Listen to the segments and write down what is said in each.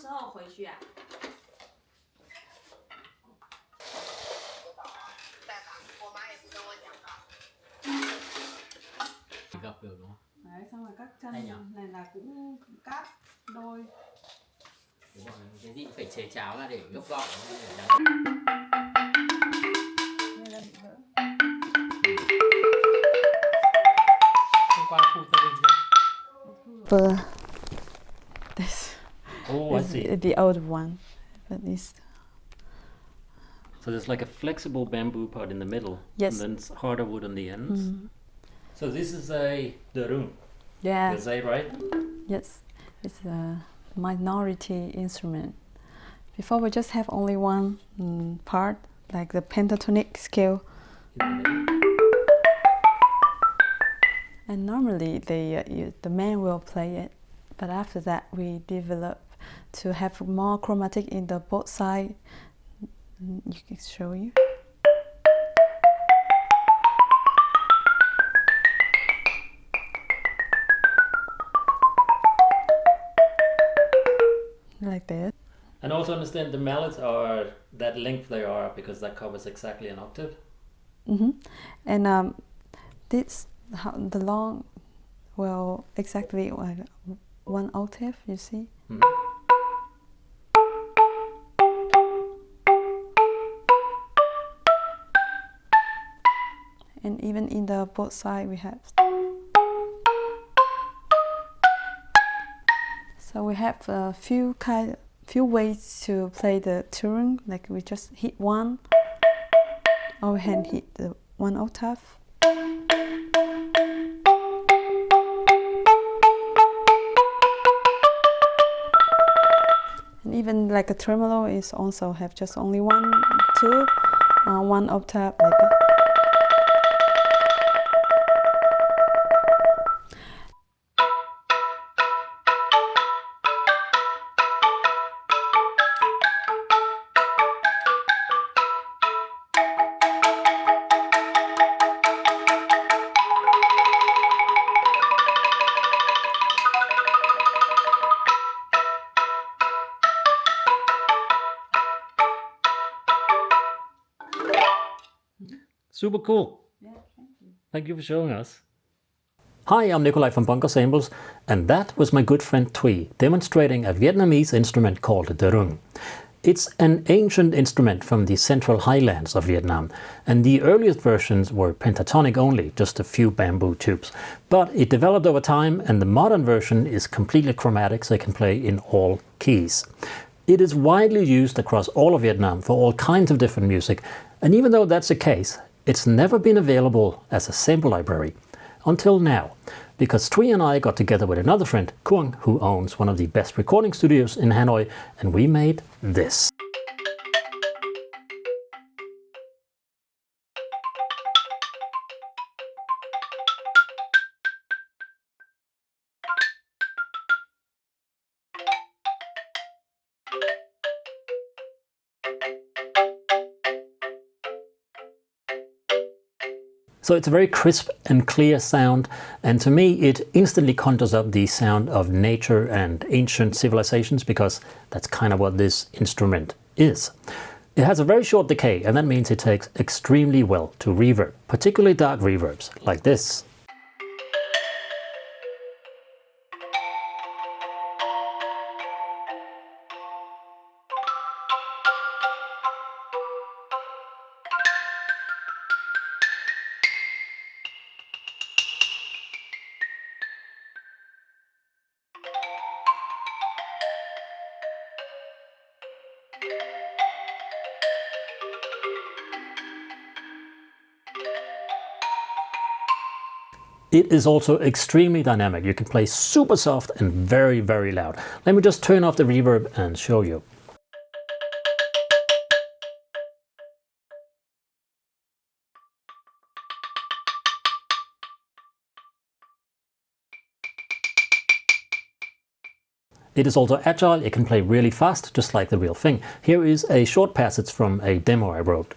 时候回去啊？我妈也不跟我讲到。Gặp được đúng không? Đấy, xong rồi các chân này là cũng cắt đôi. Đúng rồi, cái gì phải chế cháo là để gấp gọn Đây là bị vỡ. Hôm qua thu gia đình But this Oh, I is see. the old one. But this. So there's like a flexible bamboo part in the middle. Yes. And then it's harder wood on the ends. So this is a darung. Yeah. Is that right? Yes. It's a minority instrument. Before we just have only one part, like the pentatonic scale. In the middle. And normally the man will play it, but after that we develop to have more chromatic in the both side. You can show you. Like that. And also understand the mallets are that length they are because that covers exactly an octave. And this the long, well, exactly like 1 octave. You see. And even in the both side we have. So we have a few ways to play the darung. Like we just hit one, or we can hit the 1 octave. And even like a tremolo is also have just only 1, 2, 1 octave like that. Super cool. Yeah, thank you. Thank you for showing us. Hi, I'm Nicolaj from Bunker Samples, and that was my good friend Thuy demonstrating a Vietnamese instrument called darung. It's an ancient instrument from the central highlands of Vietnam, and the earliest versions were pentatonic only, just a few bamboo tubes. But it developed over time, and the modern version is completely chromatic, so it can play in all keys. It is widely used across all of Vietnam for all kinds of different music, and even though that's the case, it's never been available as a sample library until now, because Thuy and I got together with another friend, Quang, who owns one of the best recording studios in Hanoi, and we made this. So it's a very crisp and clear sound, and to me it instantly conjures up the sound of nature and ancient civilizations, because that's kind of what this instrument is. It has a very short decay, and that means it takes extremely well to reverb, particularly dark reverbs like this. It is also extremely dynamic. You can play super soft and very, very loud. Let me just turn off the reverb and show you. It is also agile. It can play really fast, just like the real thing. Here is a short passage from a demo I wrote.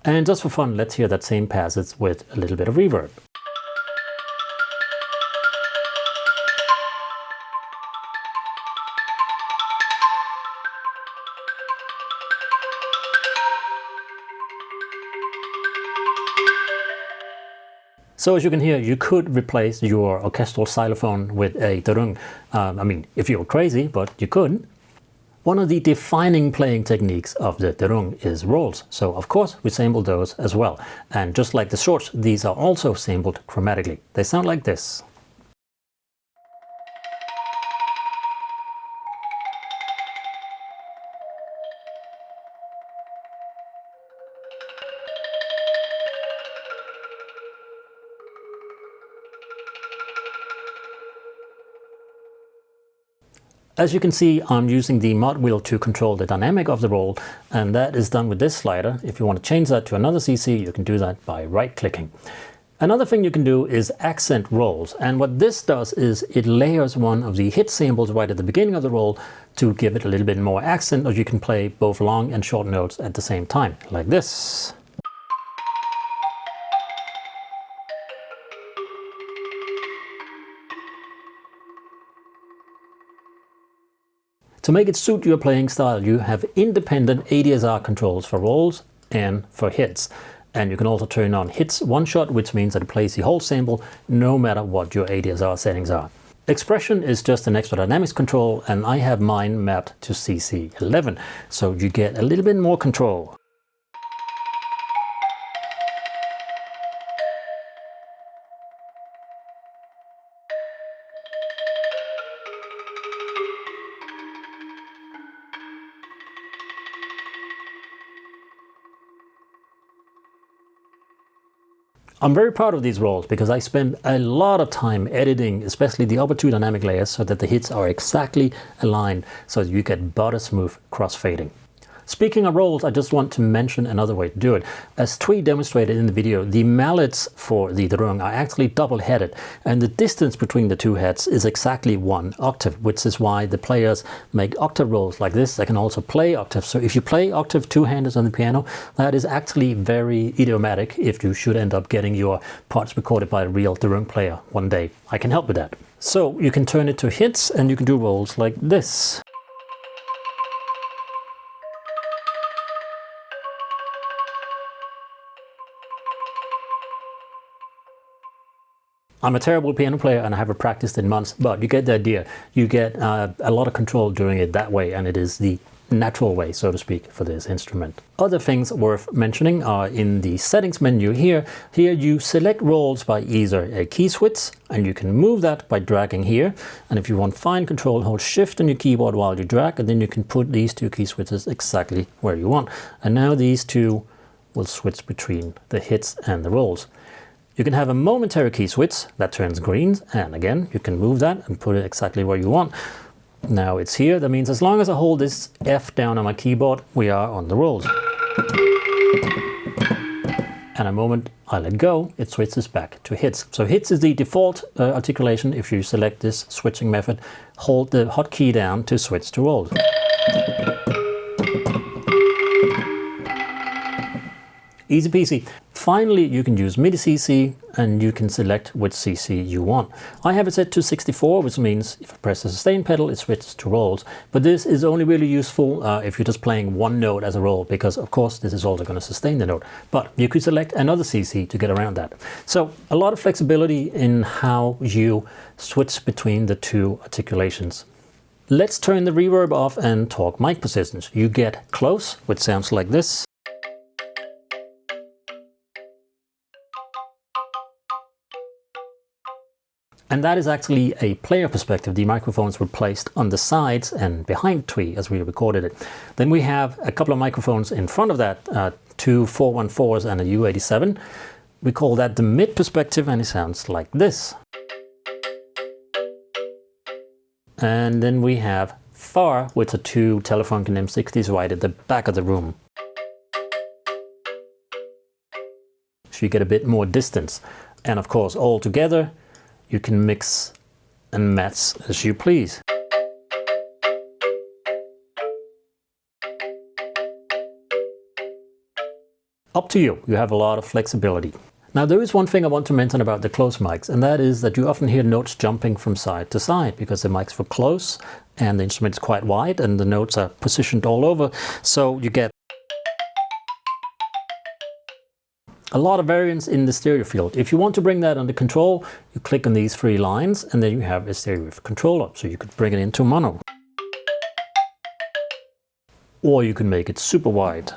And just for fun, let's hear that same passage with a little bit of reverb. So as you can hear, you could replace your orchestral xylophone with a darung. I mean, if you're crazy, but you could. One of the defining playing techniques of the darung is rolls. So of course we sample those as well. And just like the shorts, these are also sampled chromatically. They sound like this. As you can see, I'm using the mod wheel to control the dynamic of the roll, and that is done with this slider. If you want to change that to another CC, you can do that by right-clicking. Another thing you can do is accent rolls, and what this does is it layers one of the hit samples right at the beginning of the roll to give it a little bit more accent, or you can play both long and short notes at the same time, like this. To make it suit your playing style, you have independent ADSR controls for rolls and for hits. And you can also turn on hits one shot, which means that it plays the whole sample no matter what your ADSR settings are. Expression is just an extra dynamics control, and I have mine mapped to CC11, so you get a little bit more control. I'm very proud of these rolls because I spend a lot of time editing, especially the upper two dynamic layers, so that the hits are exactly aligned so that you get butter smooth crossfading. Speaking of rolls, I just want to mention another way to do it. As Thuy demonstrated in the video, the mallets for the darung are actually double-headed, and the distance between the two heads is exactly 1 octave, which is why the players make octave rolls like this. They can also play octaves. So if you play octave two-handed on the piano, that is actually very idiomatic if you should end up getting your parts recorded by a real darung player one day. I can help with that. So you can turn it to hits and you can do rolls like this. I'm a terrible piano player and I haven't practiced in months, but you get the idea. You get a lot of control doing it that way, and it is the natural way, so to speak, for this instrument. Other things worth mentioning are in the settings menu here. Here you select rolls by either a key switch, and you can move that by dragging here. And if you want fine control, hold shift on your keyboard while you drag, and then you can put these two key switches exactly where you want. And now these two will switch between the hits and the rolls. You can have a momentary key switch that turns green, and again you can move that and put it exactly where you want. Now it's here. That means as long as I hold this F down on my keyboard, we are on the rolls. And a moment I let go, it switches back to hits. So hits is the default articulation. If you select this switching method, hold the hotkey down to switch to rolls. Easy peasy. Finally, you can use MIDI CC and you can select which CC you want. I have it set to 64, which means if I press the sustain pedal, it switches to rolls. But this is only really useful if you're just playing one note as a roll, because of course this is also going to sustain the note. But you could select another CC to get around that. So a lot of flexibility in how you switch between the two articulations. Let's turn the reverb off and talk mic positions. You get close, which sounds like this. And that is actually a player perspective. The microphones were placed on the sides and behind Thuy as we recorded it. Then we have a couple of microphones in front of that, two 414s and a U87. We call that the mid perspective, and it sounds like this. And then we have far, with the two Telefunken M60s right at the back of the room. So you get a bit more distance. And of course, all together, you can mix and match as you please. Up to you. You have a lot of flexibility. Now there is one thing I want to mention about the close mics, and that is that you often hear notes jumping from side to side because the mics were close and the instrument is quite wide and the notes are positioned all over. So you get a lot of variance in the stereo field. If you want to bring that under control, you click on these 3 lines and then you have a stereo controller. So you could bring it into mono. Or you can make it super wide.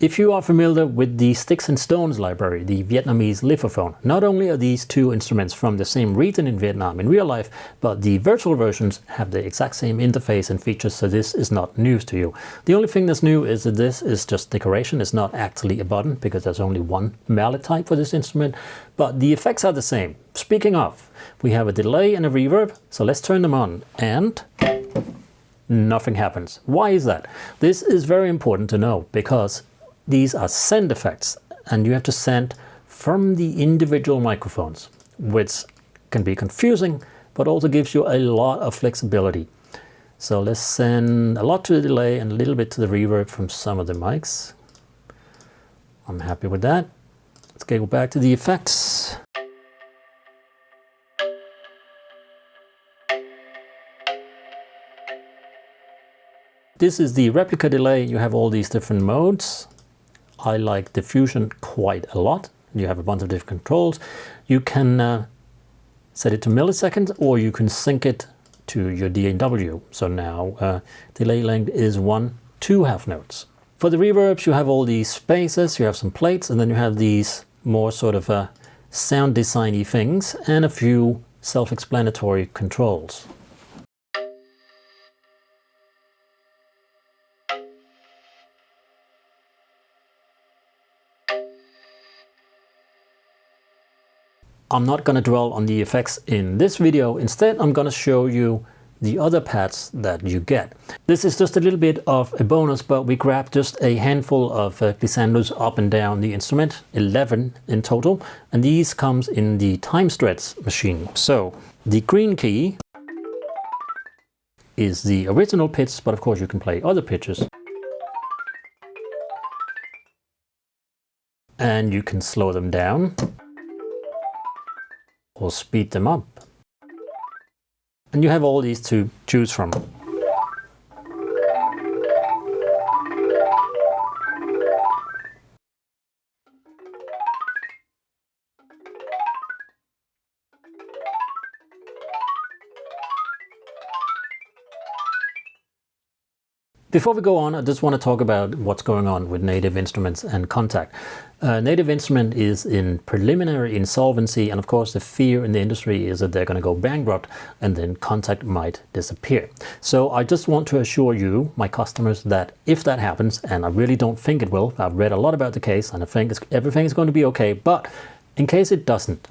If you are familiar with the Sticks and Stones library, the Vietnamese lithophone, not only are these 2 instruments from the same region in Vietnam in real life, but the virtual versions have the exact same interface and features, so this is not news to you. The only thing that's new is that this is just decoration. It's not actually a button because there's only one mallet type for this instrument, but the effects are the same. Speaking of, we have a delay and a reverb, so let's turn them on and nothing happens. Why is that? This is very important to know because these are send effects and you have to send from the individual microphones, which can be confusing, but also gives you a lot of flexibility. So let's send a lot to the delay and a little bit to the reverb from some of the mics. I'm happy with that. Let's go back to the effects. This is the replica delay. You have all these different modes. I like diffusion quite a lot. You have a bunch of different controls. You can set it to milliseconds or you can sync it to your DAW. So now delay length is 1, 2 half notes. For the reverbs you have all these spaces, you have some plates, and then you have these more sort of sound designy things and a few self-explanatory controls. I'm not going to dwell on the effects in this video. Instead, I'm going to show you the other pads that you get. This is just a little bit of a bonus, but we grabbed just a handful of glissandos up and down the instrument, 11 in total, and these comes in the time stretch machine. So the green key is the original pitch, but of course you can play other pitches. And you can slow them down or speed them up. And you have all these to choose from. Before we go on, I just want to talk about what's going on with Native Instruments and Kontakt. Native Instrument is in preliminary insolvency, and of course the fear in the industry is that they're going to go bankrupt and then Kontakt might disappear. So I just want to assure you, my customers, that if that happens, and I really don't think it will, I've read a lot about the case and I think everything is going to be okay, but in case it doesn't,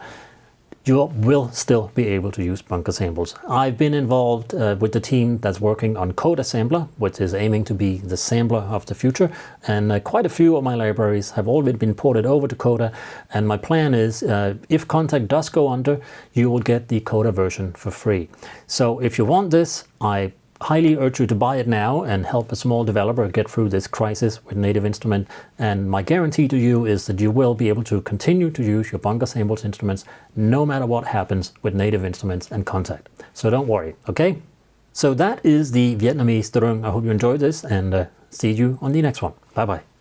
you will still be able to use bunker samples. I've been involved with the team that's working on Coda Sampler, which is aiming to be the sampler of the future, and quite a few of my libraries have already been ported over to Coda, and my plan is if Kontakt does go under, you will get the Coda version for free. So if you want this, I highly urge you to buy it now and help a small developer get through this crisis with Native Instrument. And my guarantee to you is that you will be able to continue to use your bunker samples instruments no matter what happens with Native Instruments and Kontakt. So don't worry, okay? So that is the Vietnamese darung. I hope you enjoyed this and see you on the next one. Bye bye.